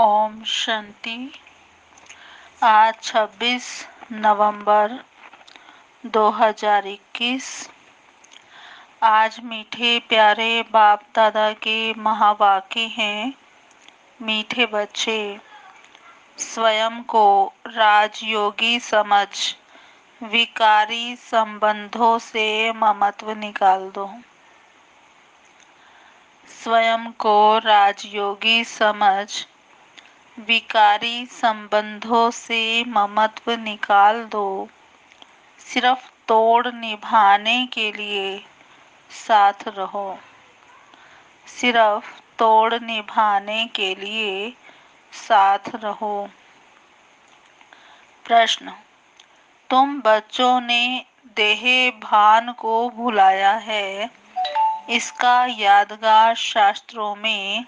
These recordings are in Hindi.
ओम शांति। आज 26 नवंबर 2021। आज मीठे प्यारे बाप दादा के महावाक्य हैं। मीठे बच्चे, स्वयं को राजयोगी समझ विकारी संबंधों से ममत्व निकाल दो। स्वयं को राजयोगी समझ विकारी संबंधों से ममत्व निकाल दो। सिर्फ तोड़ निभाने के लिए साथ रहो। सिर्फ तोड़ निभाने के लिए साथ रहो। प्रश्न: तुम बच्चों ने देह भान को भुलाया है। इसका यादगार शास्त्रों में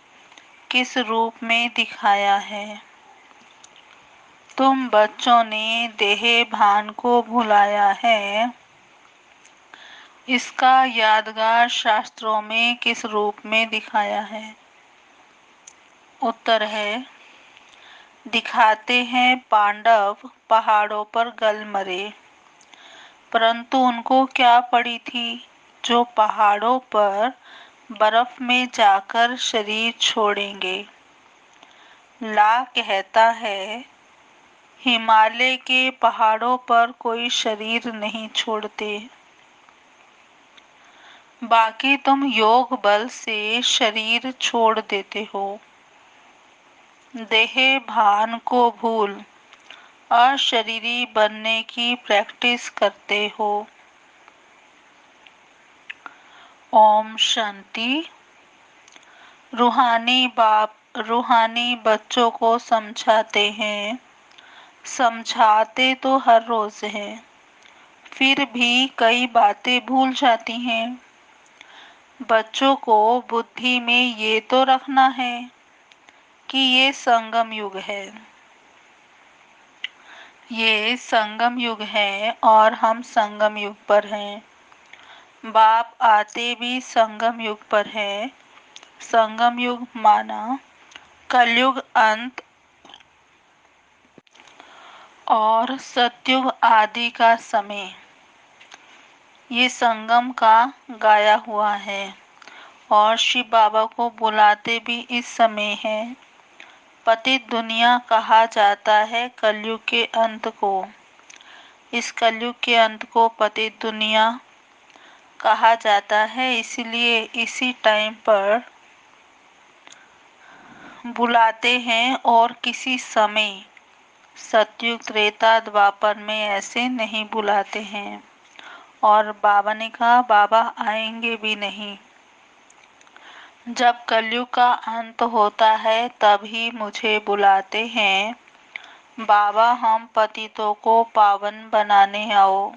किस रूप में दिखाया है? तुम बच्चों ने देह भान को भुलाया है। इसका यादगार शास्त्रों में किस रूप में दिखाया है? उत्तर है, दिखाते हैं पांडव पहाड़ों पर गल मरे, परंतु उनको क्या पड़ी थी जो पहाड़ों पर बर्फ में जाकर शरीर छोड़ेंगे। ला कहता है, हिमालय के पहाड़ों पर कोई शरीर नहीं छोड़ते। बाकी तुम योग बल से शरीर छोड़ देते हो। देह भान को भूल अशरीरी बनने की प्रैक्टिस करते हो। ओम शांति। रूहानी बाप रूहानी बच्चों को समझाते हैं। समझाते तो हर रोज हैं, फिर भी कई बातें भूल जाती हैं। बच्चों को बुद्धि में ये तो रखना है कि ये संगम युग है। ये संगम युग है और हम संगम युग पर हैं। बाप आते भी संगम युग पर है। संगम युग माना कलयुग अंत और सतयुग आदि का समय। ये संगम का गाया हुआ है और शिव बाबा को बुलाते भी इस समय है। पतित दुनिया कहा जाता है कलयुग के अंत को। इस कलयुग के अंत को पतित दुनिया कहा जाता है, इसलिए इसी टाइम पर बुलाते हैं और किसी समय सतयुग त्रेता द्वापर में ऐसे नहीं बुलाते हैं। और बाबा ने कहा बाबा आएंगे भी नहीं। जब कलयुग का अंत होता है तभी मुझे बुलाते हैं, बाबा हम पतितों को पावन बनाने आओ।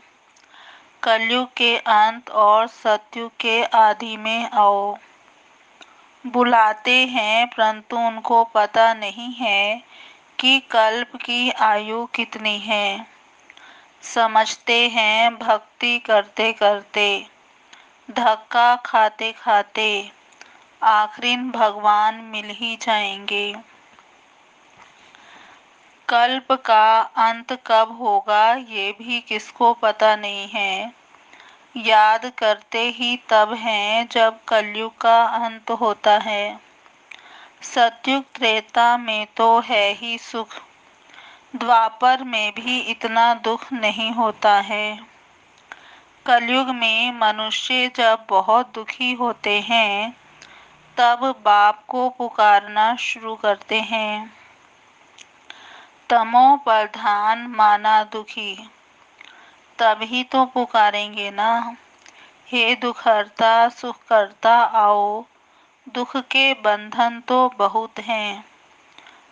कलयुग के अंत और सतयुग के आदि में आओ। बुलाते हैं परंतु उनको पता नहीं है कि कल्प की आयु कितनी है। समझते हैं भक्ति करते करते, धक्का खाते खाते आखिर भगवान मिल ही जाएंगे। कल्प का अंत कब होगा ये भी किसको पता नहीं है। याद करते ही तब है जब कलयुग का अंत होता है। सतयुग त्रेता में तो है ही सुख, द्वापर में भी इतना दुख नहीं होता है। कलयुग में मनुष्य जब बहुत दुखी होते हैं तब बाप को पुकारना शुरू करते हैं। तमो प्रधान माना दुखी, तभी तो पुकारेंगे ना। हे दुखहर्ता सुखकर्ता आओ, दुख के बंधन तो बहुत हैं।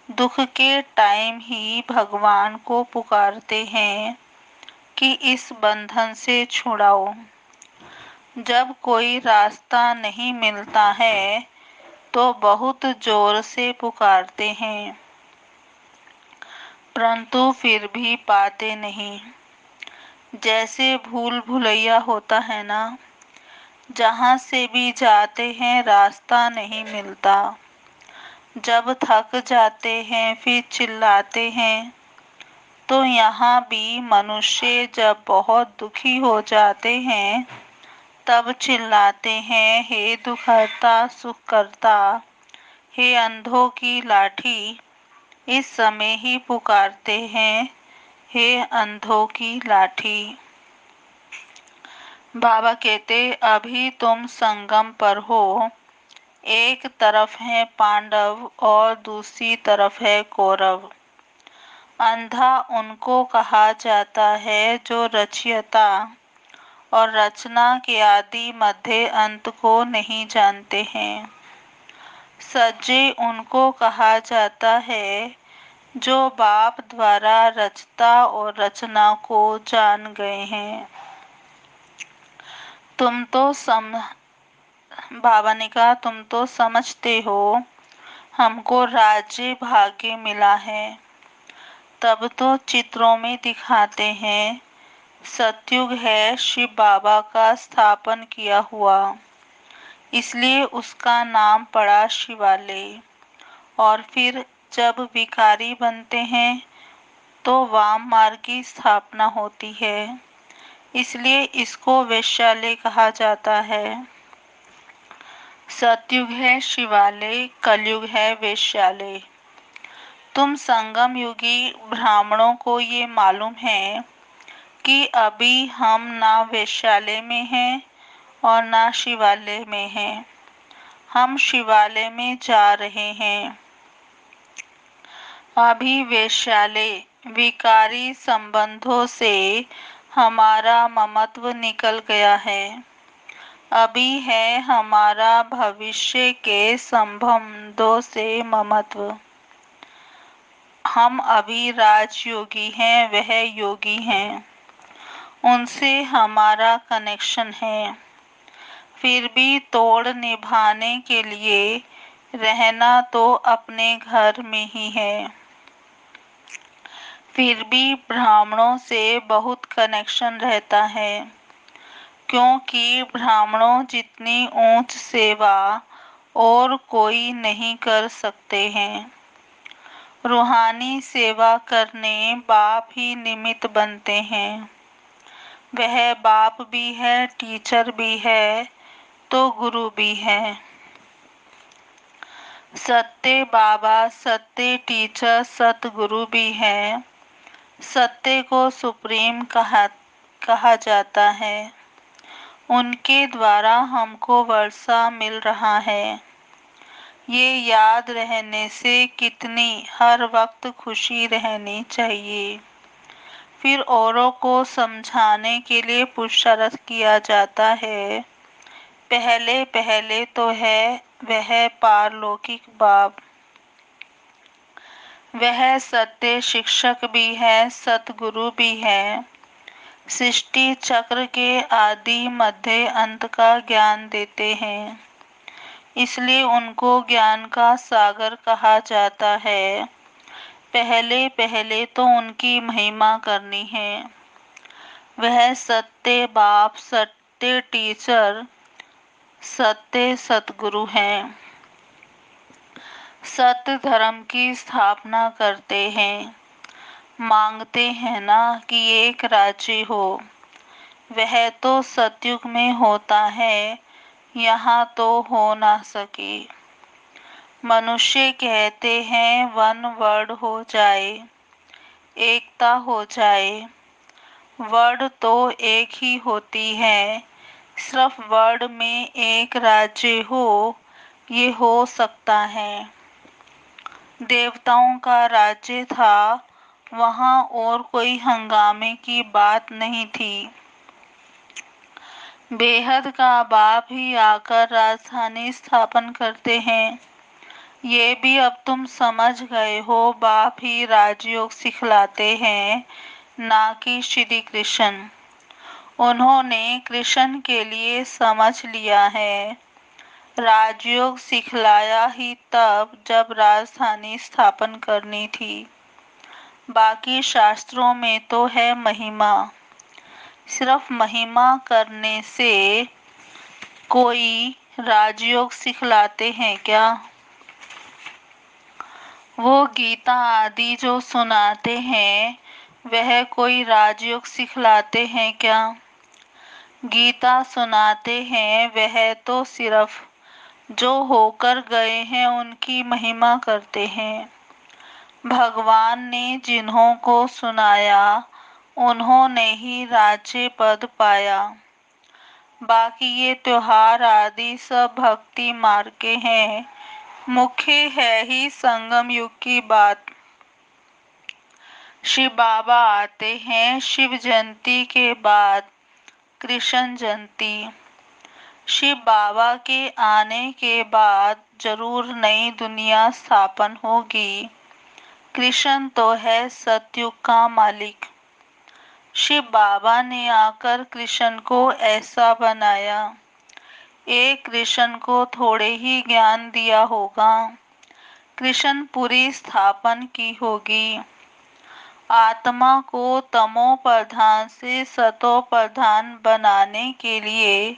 दुख के टाइम ही भगवान को पुकारते हैं कि इस बंधन से छुड़ाओ। जब कोई रास्ता नहीं मिलता है तो बहुत जोर से पुकारते हैं, परंतु फिर भी पाते नहीं। जैसे भूल भुलैया होता है ना, जहाँ से भी जाते हैं रास्ता नहीं मिलता। जब थक जाते हैं फिर चिल्लाते हैं। तो यहाँ भी मनुष्य जब बहुत दुखी हो जाते हैं तब चिल्लाते हैं, हे दुखहर्ता सुख करता, हे अंधों की लाठी। इस समय ही पुकारते हैं, हे अंधों की लाठी। बाबा कहते, अभी तुम संगम पर हो। एक तरफ है पांडव और दूसरी तरफ है कौरव। अंधा उनको कहा जाता है जो रचयिता और रचना के आदि मध्य अंत को नहीं जानते हैं। सज्जे उनको कहा जाता है जो बाप द्वारा रचता और रचना को जान गए हैं। तुम तो बाबा ने कहा, तुम तो समझते हो हमको राज्य भाग्य मिला है। तब तो चित्रों में दिखाते हैं। सतयुग है शिव बाबा का स्थापन किया हुआ, इसलिए उसका नाम पड़ा शिवालय। और फिर जब भिखारी बनते हैं तो वाम मार्ग की स्थापना होती है, इसलिए इसको वैश्यालय कहा जाता है। सतयुग है शिवालय, कलयुग है वैश्यालय। तुम संगम युगी ब्राह्मणों को ये मालूम है कि अभी हम ना वैश्यालय में हैं और ना शिवालय में हैं। हम शिवालय में जा रहे हैं। अभी वैश्यालय विकारी संबंधों से हमारा ममत्व निकल गया है। अभी है हमारा भविष्य के संबंधों से ममत्व। हम अभी राजयोगी हैं, वह योगी हैं, उनसे हमारा कनेक्शन है। फिर भी तोड़ निभाने के लिए रहना तो अपने घर में ही है। फिर भी ब्राह्मणों से बहुत कनेक्शन रहता है, क्योंकि ब्राह्मणों जितनी ऊंच सेवा और कोई नहीं कर सकते हैं। रूहानी सेवा करने बाप ही निमित्त बनते हैं। वह बाप भी है, टीचर भी है, तो गुरु भी है। सत्य बाबा, सत्य टीचर, सतगुरु भी है। सत्य को सुप्रीम कहा जाता है। उनके द्वारा हमको वर्षा मिल रहा है। ये याद रहने से कितनी हर वक्त खुशी रहनी चाहिए। फिर औरों को समझाने के लिए पुरुषार्थ किया जाता है। पहले पहले तो है वह पारलौकिक बाप। वह सत्य शिक्षक भी है, सतगुरु भी है। सृष्टि चक्र के आदि मध्य अंत का ज्ञान देते हैं, इसलिए उनको ज्ञान का सागर कहा जाता है। पहले पहले तो उनकी महिमा करनी है। वह सत्य बाप, सत्य टीचर, सत्य सतगुरु हैं। सत्य धर्म की स्थापना करते हैं। मांगते हैं ना कि एक राज्य हो। वह तो सतयुग में होता है, यहाँ तो हो ना सके। मनुष्य कहते हैं वन वर्ड हो जाए, एकता हो जाए। वर्ड तो एक ही होती है, सिर्फ वर्ड में एक राज्य हो, ये हो सकता है। देवताओं का राज्य था, वहाँ और कोई हंगामे की बात नहीं थी। बेहद का बाप ही आकर राजधानी स्थापन करते हैं। ये भी अब तुम समझ गए हो, बाप ही राजयोग सिखलाते हैं, ना कि श्री कृष्ण। उन्होंने कृष्ण के लिए समझ लिया है। राजयोग सिखलाया ही तब जब राजधानी स्थापन करनी थी। बाकी शास्त्रों में तो है महिमा। सिर्फ महिमा करने से कोई राजयोग सिखलाते हैं क्या? वो गीता आदि जो सुनाते हैं वह कोई राजयोग सिखलाते हैं क्या? गीता सुनाते हैं वह तो सिर्फ जो होकर गए हैं उनकी महिमा करते हैं। भगवान ने जिन्हों को सुनाया उन्होंने ही राज्य पद पाया। बाकी ये त्योहार आदि सब भक्ति मार्ग के हैं। मुख्य है ही संगम युग की बात। शिव बाबा आते हैं शिव जयंती के बाद कृष्ण जयंती। शिव बाबा के आने के बाद जरूर नई दुनिया स्थापन होगी। कृष्ण तो है सतयुग का मालिक। शिव बाबा ने आकर कृष्ण को ऐसा बनाया। एक कृष्ण को थोड़े ही ज्ञान दिया होगा। कृष्ण पूरी स्थापन की होगी। आत्मा को तमो प्रधान से सतो प्रधान बनाने के लिए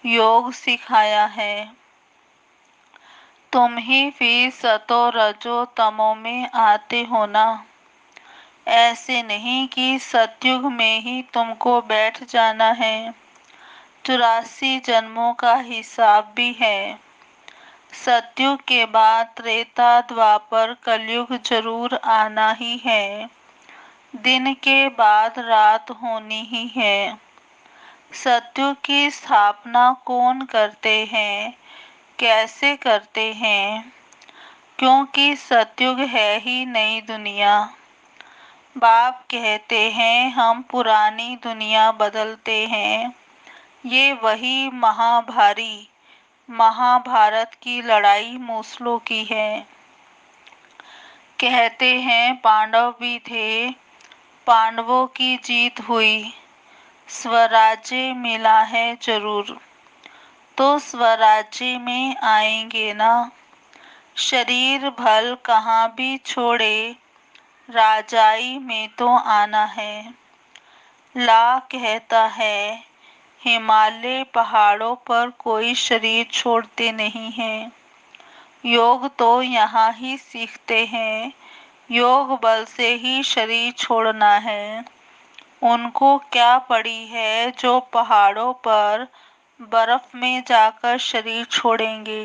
योग सिखाया है। तुम ही फिर सतो रजो तमो में आते हो ना। ऐसे नहीं कि सतयुग में ही तुमको बैठ जाना है। 84 जन्मों का हिसाब भी है। सतयुग के बाद त्रेता द्वापर कलयुग जरूर आना ही है। दिन के बाद रात होनी ही है। सतयुग की स्थापना कौन करते हैं, कैसे करते हैं? क्योंकि सतयुग है ही नई दुनिया। बाप कहते हैं हम पुरानी दुनिया बदलते हैं। ये वही महाभारी महाभारत की लड़ाई मूसलों की है। कहते हैं पांडव भी थे, पांडवों की जीत हुई। स्वराज्य मिला है जरूर, तो स्वराज्य में आएंगे ना। शरीर भल कहाँ भी छोड़े, राजाई में तो आना है। ला कहता है हिमालय पहाड़ों पर कोई शरीर छोड़ते नहीं हैं। योग तो यहाँ ही सीखते हैं। योग बल से ही शरीर छोड़ना है। उनको क्या पड़ी है जो पहाड़ों पर बर्फ में जाकर शरीर छोड़ेंगे।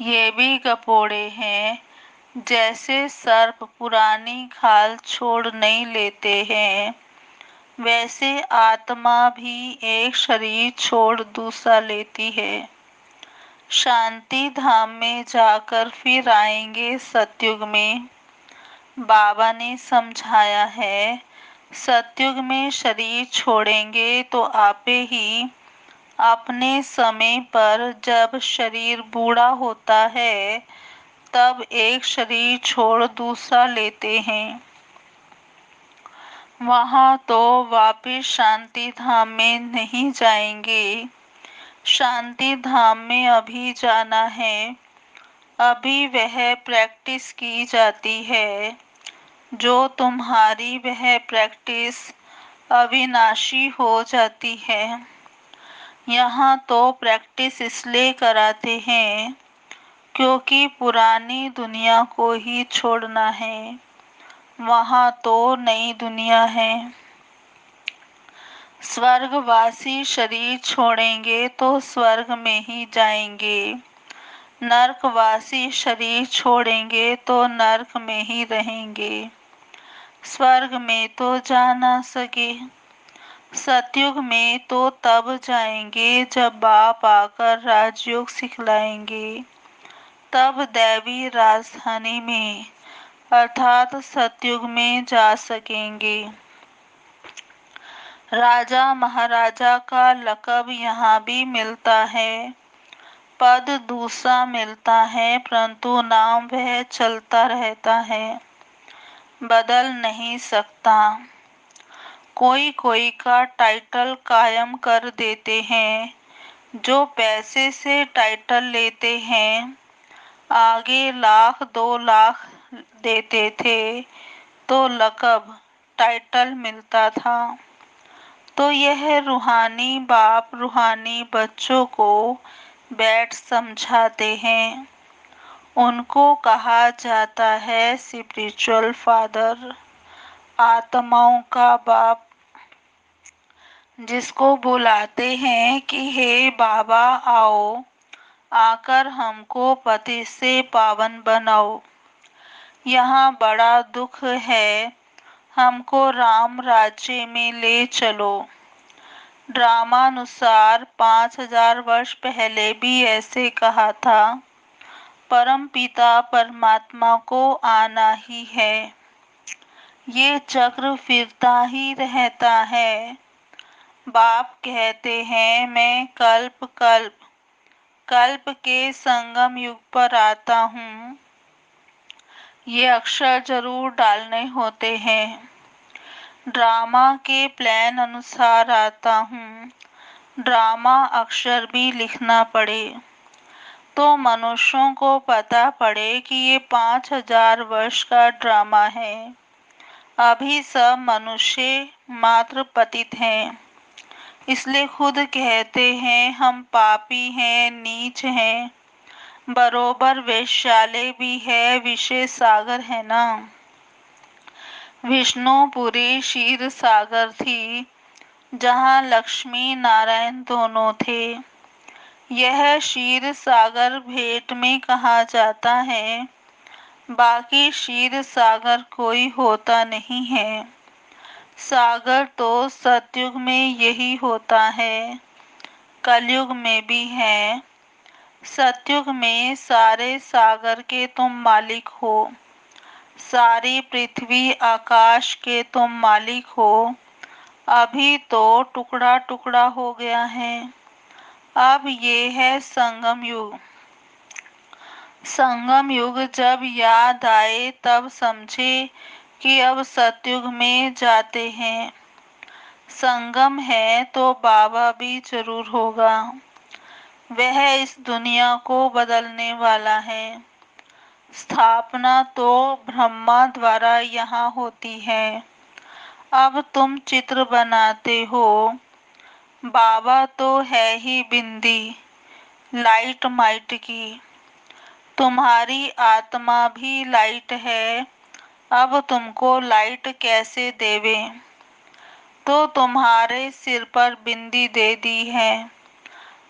ये भी गपोड़े हैं। जैसे सर्प पुरानी खाल छोड़ नहीं लेते हैं, वैसे आत्मा भी एक शरीर छोड़ दूसरा लेती है। शांति धाम में जाकर फिर आएंगे सतयुग में। बाबा ने समझाया है सतयुग में शरीर छोड़ेंगे तो आपे ही अपने समय पर जब शरीर बूढ़ा होता है तब एक शरीर छोड़ दूसरा लेते हैं। वहां तो वापिस शांति धाम में नहीं जाएंगे। शांति धाम में अभी जाना है। अभी वह प्रैक्टिस की जाती है। जो तुम्हारी वह प्रैक्टिस अविनाशी हो जाती है। यहाँ तो प्रैक्टिस इसलिए कराते हैं क्योंकि पुरानी दुनिया को ही छोड़ना है। वहाँ तो नई दुनिया है। स्वर्गवासी शरीर छोड़ेंगे तो स्वर्ग में ही जाएंगे। नरकवासी शरीर छोड़ेंगे तो नरक में ही रहेंगे। स्वर्ग में तो जा ना सके। सतयुग में तो तब जाएंगे जब बाप आकर राजयोग सिखलाएंगे। तब दैवी राजधानी में अर्थात सतयुग में जा सकेंगे। राजा महाराजा का लक़ब यहाँ भी मिलता है। पद दूसरा मिलता है परंतु नाम वह चलता रहता है, बदल नहीं सकता। कोई कोई का टाइटल कायम कर देते हैं। जो पैसे से टाइटल लेते हैं, आगे 1,00,000 2,00,000 देते थे तो लक़ब टाइटल मिलता था। तो यह रूहानी बाप रूहानी बच्चों को बैठ समझाते हैं। उनको कहा जाता है स्पिरिचुअल फादर, आत्माओं का बाप, जिसको बुलाते हैं कि हे बाबा आओ, आकर हमको पति से पावन बनाओ। यहाँ बड़ा दुख है, हमको राम राज्य में ले चलो। ड्रामानुसार 5000 वर्ष पहले भी ऐसे कहा था। परम पिता परमात्मा को आना ही है। ये चक्र फिरता ही रहता है। बाप कहते हैं मैं कल्प कल्प कल्प के संगम युग पर आता हूँ। ये अक्षर जरूर डालने होते हैं। ड्रामा के प्लान अनुसार आता हूँ। ड्रामा अक्षर भी लिखना पड़े तो मनुष्यों को पता पड़े कि ये 5000 वर्ष का ड्रामा है। अभी सब मनुष्य मात्र पतित हैं, इसलिए खुद कहते हैं हम पापी हैं, नीच हैं। बरोबर वैश्यालय भी है, विषय सागर है ना। विष्णुपुरी क्षीर सागर थी, जहाँ लक्ष्मी नारायण दोनों थे। यह क्षीर सागर भेंट में कहा जाता है, बाकी क्षीर सागर कोई होता नहीं है। सागर तो सतयुग में यही होता है, कलयुग में भी है। सतयुग में सारे सागर के तुम मालिक हो, सारी पृथ्वी आकाश के तुम मालिक हो। अभी तो टुकड़ा टुकड़ा हो गया है। अब ये है संगम युग। संगम युग जब याद आए तब समझे कि अब सतयुग में जाते हैं। संगम है तो बाबा भी जरूर होगा। वह इस दुनिया को बदलने वाला है। स्थापना तो ब्रह्मा द्वारा यहाँ होती है। अब तुम चित्र बनाते हो। बाबा तो है ही बिंदी, लाइट माइट की। तुम्हारी आत्मा भी लाइट है। अब तुमको लाइट कैसे देवे? तो तुम्हारे सिर पर बिंदी दे दी है।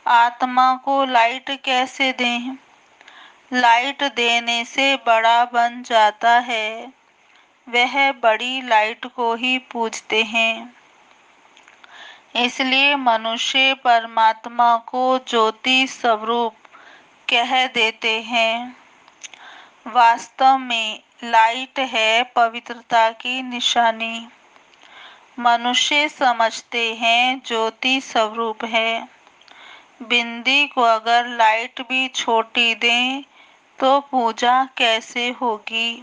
आत्मा को लाइट कैसे दें? लाइट देने से बड़ा बन जाता है। वह बड़ी लाइट को ही पूजते हैं। इसलिए मनुष्य परमात्मा को ज्योति स्वरूप कह देते हैं। वास्तव में लाइट है पवित्रता की निशानी। मनुष्य समझते हैं ज्योति स्वरूप है। बिंदी को अगर लाइट भी छोटी दें तो पूजा कैसे होगी?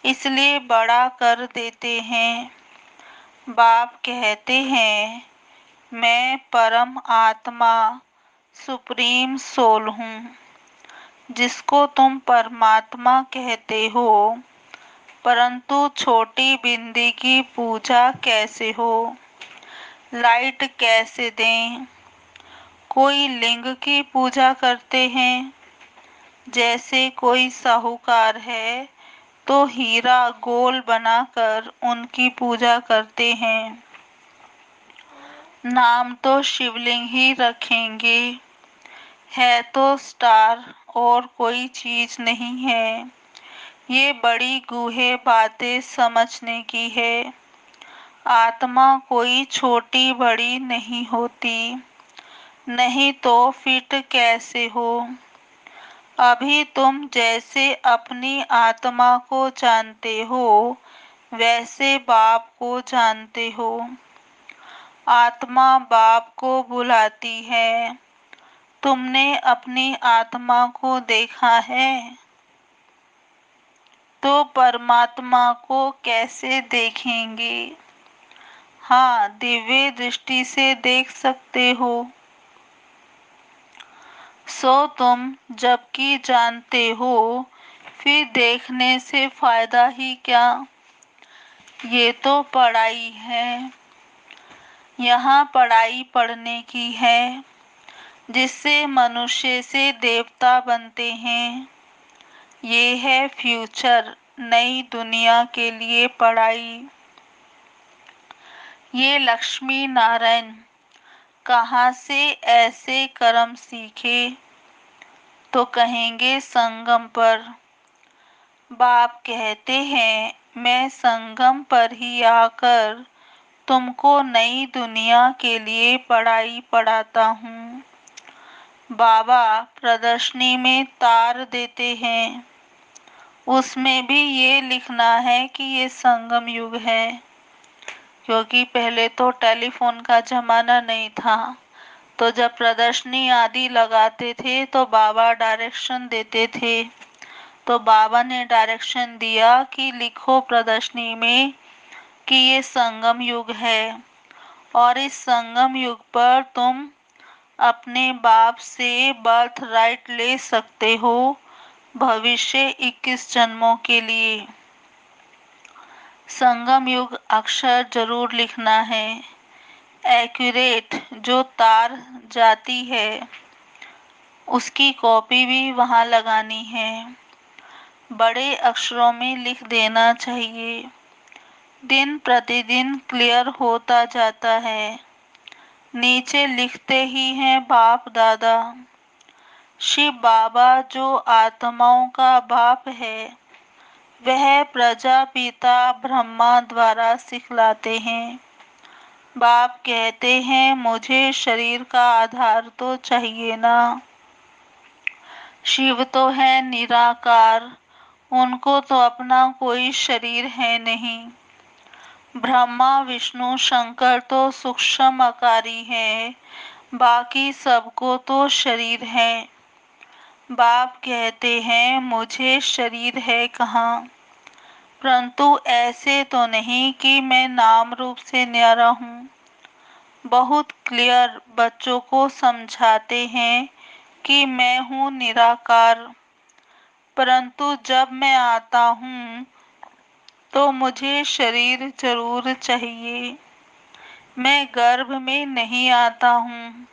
इसलिए बड़ा कर देते हैं। बाप कहते हैं मैं परम आत्मा सुप्रीम सोल हूँ, जिसको तुम परमात्मा कहते हो। परंतु छोटी बिंदी की पूजा कैसे हो? लाइट कैसे दें? कोई लिंग की पूजा करते हैं। जैसे कोई साहूकार है तो हीरा गोल बनाकर उनकी पूजा करते हैं। नाम तो शिवलिंग ही रखेंगे। है तो स्टार और कोई चीज नहीं है। ये बड़ी गूढ़े बातें समझने की है। आत्मा कोई छोटी बड़ी नहीं होती, नहीं तो फिट कैसे हो? अभी तुम जैसे अपनी आत्मा को जानते हो, वैसे बाप को जानते हो। आत्मा बाप को बुलाती है। तुमने अपनी आत्मा को देखा है तो परमात्मा को कैसे देखेंगे? हाँ, दिव्य दृष्टि से देख सकते हो। सो तुम जबकि जानते हो, फिर देखने से फायदा ही क्या? ये तो पढ़ाई है। यहाँ पढ़ाई पढ़ने की है, जिससे मनुष्य से देवता बनते हैं। ये है फ्यूचर, नई दुनिया के लिए पढ़ाई। ये लक्ष्मी नारायण कहाँ से ऐसे कर्म सीखे, तो कहेंगे संगम पर। बाप कहते हैं मैं संगम पर ही आकर तुमको नई दुनिया के लिए पढ़ाई पढ़ाता हूँ। बाबा प्रदर्शनी में तार देते हैं, उसमें भी ये लिखना है कि ये संगम युग है, क्योंकि पहले तो टेलीफोन का जमाना नहीं था। तो जब प्रदर्शनी आदि लगाते थे तो बाबा डायरेक्शन देते थे। तो बाबा ने डायरेक्शन दिया कि लिखो प्रदर्शनी में कि ये संगम युग है, और इस संगम युग पर तुम अपने बाप से बर्थ राइट ले सकते हो भविष्य 21 जन्मों के लिए। संगम युग अक्षर जरूर लिखना है। एक्यूरेट जो तार जाती है उसकी कॉपी भी वहां लगानी है। बड़े अक्षरों में लिख देना चाहिए। दिन प्रतिदिन क्लियर होता जाता है। नीचे लिखते ही हैं बाप दादा। शिव बाबा जो आत्माओं का बाप है, वह प्रजापिता ब्रह्मा द्वारा सिखलाते हैं। बाप कहते हैं मुझे शरीर का आधार तो चाहिए ना। शिव तो है निराकार, उनको तो अपना कोई शरीर है नहीं। ब्रह्मा विष्णु शंकर तो सूक्ष्म आकारी है, बाकी सबको तो शरीर है। बाप कहते हैं मुझे शरीर है कहाँ, परंतु ऐसे तो नहीं कि मैं नाम रूप से न्यारा हूँ। बहुत क्लियर बच्चों को समझाते हैं कि मैं हूँ निराकार, परंतु जब मैं आता हूँ तो मुझे शरीर जरूर चाहिए। मैं गर्भ में नहीं आता हूँ।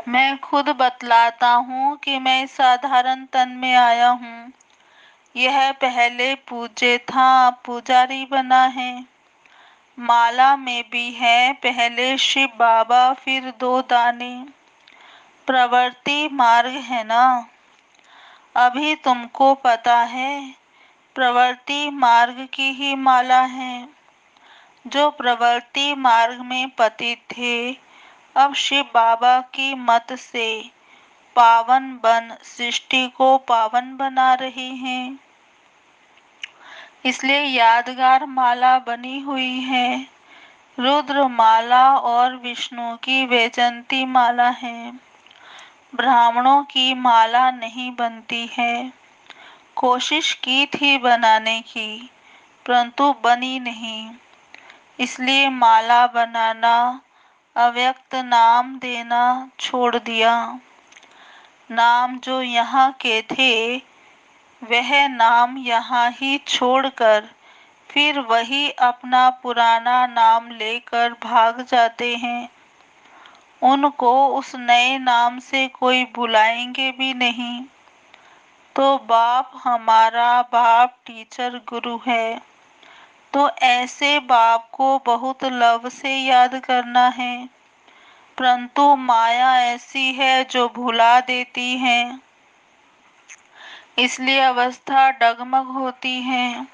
मैं खुद बतलाता हूँ कि मैं साधारण तन में आया हूँ। यह पहले पूज्य था, पुजारी बना है। माला में भी है पहले शिव बाबा फिर 2 दाने। प्रवृत्ति मार्ग है ना। अभी तुमको पता है प्रवृत्ति मार्ग की ही माला है। जो प्रवृत्ति मार्ग में पतित थे अब शिव बाबा की मत से पावन बन सृष्टि को पावन बना रहे हैं। इसलिए यादगार माला बनी हुई है। रुद्र माला और विष्णु की वैजंती माला है। ब्राह्मणों की माला नहीं बनती है। कोशिश की थी बनाने की, परंतु बनी नहीं। इसलिए माला बनाना, अव्यक्त नाम देना छोड़ दिया। नाम जो यहाँ के थे वह नाम यहाँ ही छोड़कर फिर वही अपना पुराना नाम लेकर भाग जाते हैं। उनको उस नए नाम से कोई बुलाएंगे भी नहीं। तो बाप हमारा बाप टीचर गुरु है, तो ऐसे बाप को बहुत लव से याद करना है। परंतु माया ऐसी है जो भुला देती है, इसलिए अवस्था डगमग होती है।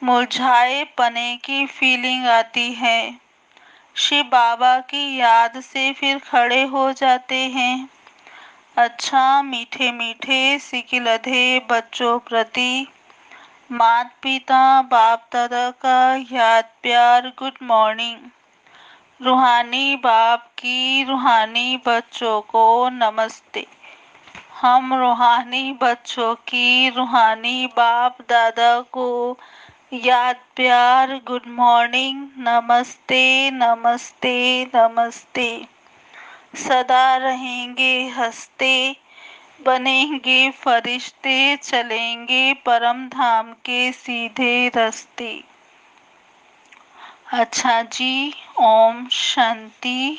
मुरझाए पने की फीलिंग आती है। शिव बाबा की याद से फिर खड़े हो जाते हैं। अच्छा मीठे मीठे सिकिलधे बच्चों प्रति माता पिता बाप दादा का याद प्यार गुड मॉर्निंग। रूहानी बाप की रूहानी बच्चों को नमस्ते। हम रूहानी बच्चों की रूहानी बाप दादा को याद प्यार गुड मॉर्निंग, नमस्ते नमस्ते नमस्ते। सदा रहेंगे हंसते, बनेंगे फरिश्ते, चलेंगे परम धाम के सीधे रास्ते। अच्छा जी, ओम शांति।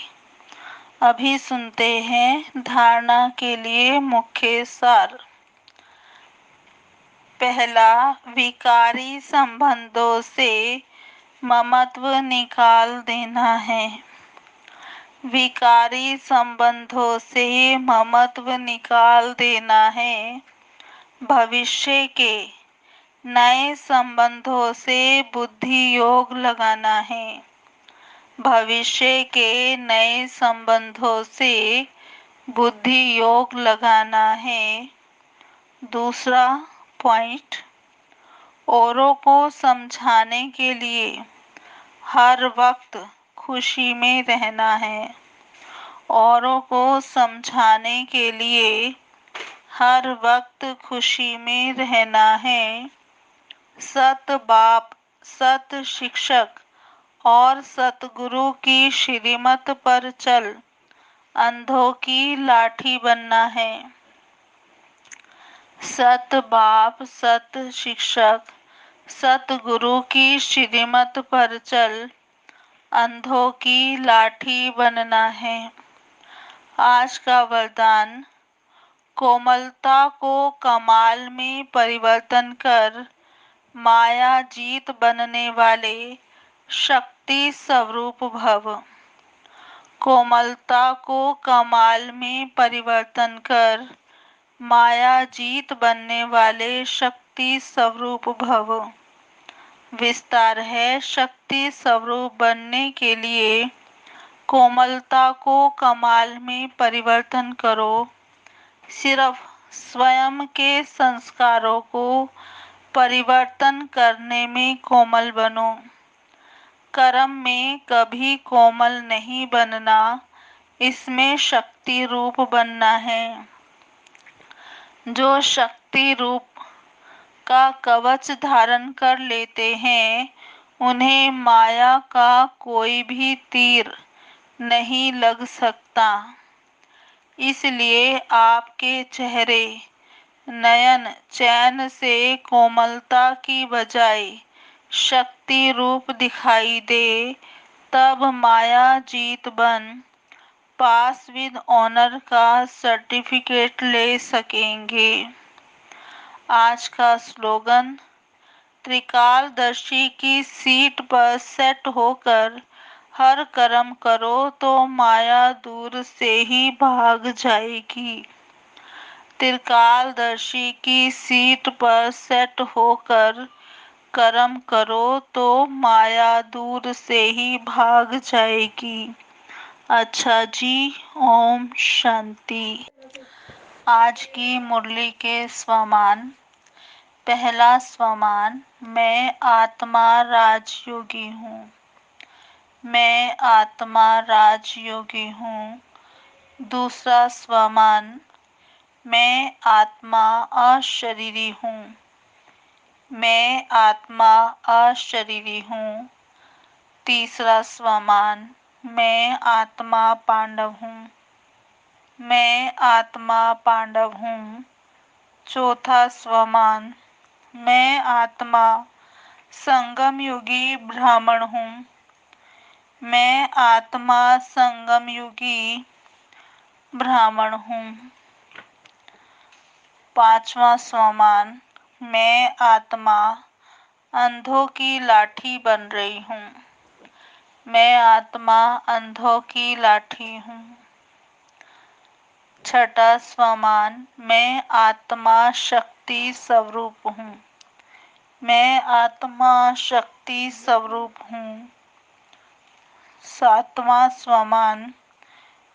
अभी सुनते हैं धारणा के लिए मुख्य सार। पहला, विकारी संबंधों से ममत्व निकाल देना है। विकारी संबंधों से ममत्व निकाल देना है। भविष्य के नए संबंधों से बुद्धि योग लगाना है। भविष्य के नए संबंधों से बुद्धि योग लगाना है। दूसरा पॉइंट, औरों को समझाने के लिए हर वक्त खुशी में रहना है। औरों को समझाने के लिए हर वक्त खुशी में रहना है। सत बाप, सत शिक्षक और सतगुरु की श्रीमत पर चल अंधों की लाठी बनना है। सत बाप, सत शिक्षक, सतगुरु की श्रीमत पर चल अंधों की लाठी बनना है। आज का वरदान, कोमलता को कमाल में परिवर्तन कर माया जीत बनने वाले शक्ति स्वरूप भव। कोमलता को कमाल में परिवर्तन कर माया जीत बनने वाले शक्ति स्वरूप भव। विस्तार है, शक्ति स्वरूप बनने के लिए कोमलता को कमाल में परिवर्तन करो। सिर्फ स्वयं के संस्कारों को परिवर्तन करने में कोमल बनो। कर्म में कभी कोमल नहीं बनना, इसमें शक्ति रूप बनना है। जो शक्ति रूप का कवच धारण कर लेते हैं, उन्हें माया का कोई भी तीर नहीं लग सकता। इसलिए आपके चेहरे नयन चैन से कोमलता की बजाय शक्ति रूप दिखाई दे, तब माया जीत बन पास विद ऑनर का सर्टिफिकेट ले सकेंगे। आज का स्लोगन, त्रिकालदर्शी की सीट पर सेट होकर हर कर्म करो तो माया दूर से ही भाग जाएगी। त्रिकालदर्शी की सीट पर सेट होकर कर्म करो तो माया दूर से ही भाग जाएगी। अच्छा जी, ओम शांति। आज की मुरली के स्वमान। पहला स्वमान, मैं आत्मा राजयोगी हूँ। मैं आत्मा राजयोगी हूँ। दूसरा स्वमान, मैं आत्मा अशरीरी हूँ। मैं आत्मा अशरीरी हूँ। तीसरा स्वमान, मैं आत्मा पांडव हूँ। मैं आत्मा पांडव हूँ। चौथा स्वमान, मैं आत्मा संगम युगी ब्राह्मण हूँ। मैं आत्मा संगम युगी ब्राह्मण हूँ। पांचवा स्वमान, मैं आत्मा अंधों की लाठी बन रही हूँ। मैं आत्मा अंधों की लाठी हूँ। छठा स्वमान, मैं आत्मा शक्ति स्वरूप हूँ। मैं आत्मा शक्ति स्वरूप हूँ। सातवां स्वमान,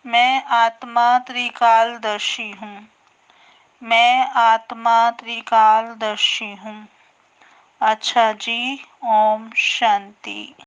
मैं आत्मा त्रिकालदर्शी हूँ। मैं आत्मा त्रिकालदर्शी हूँ। अच्छा जी, ओम शांति।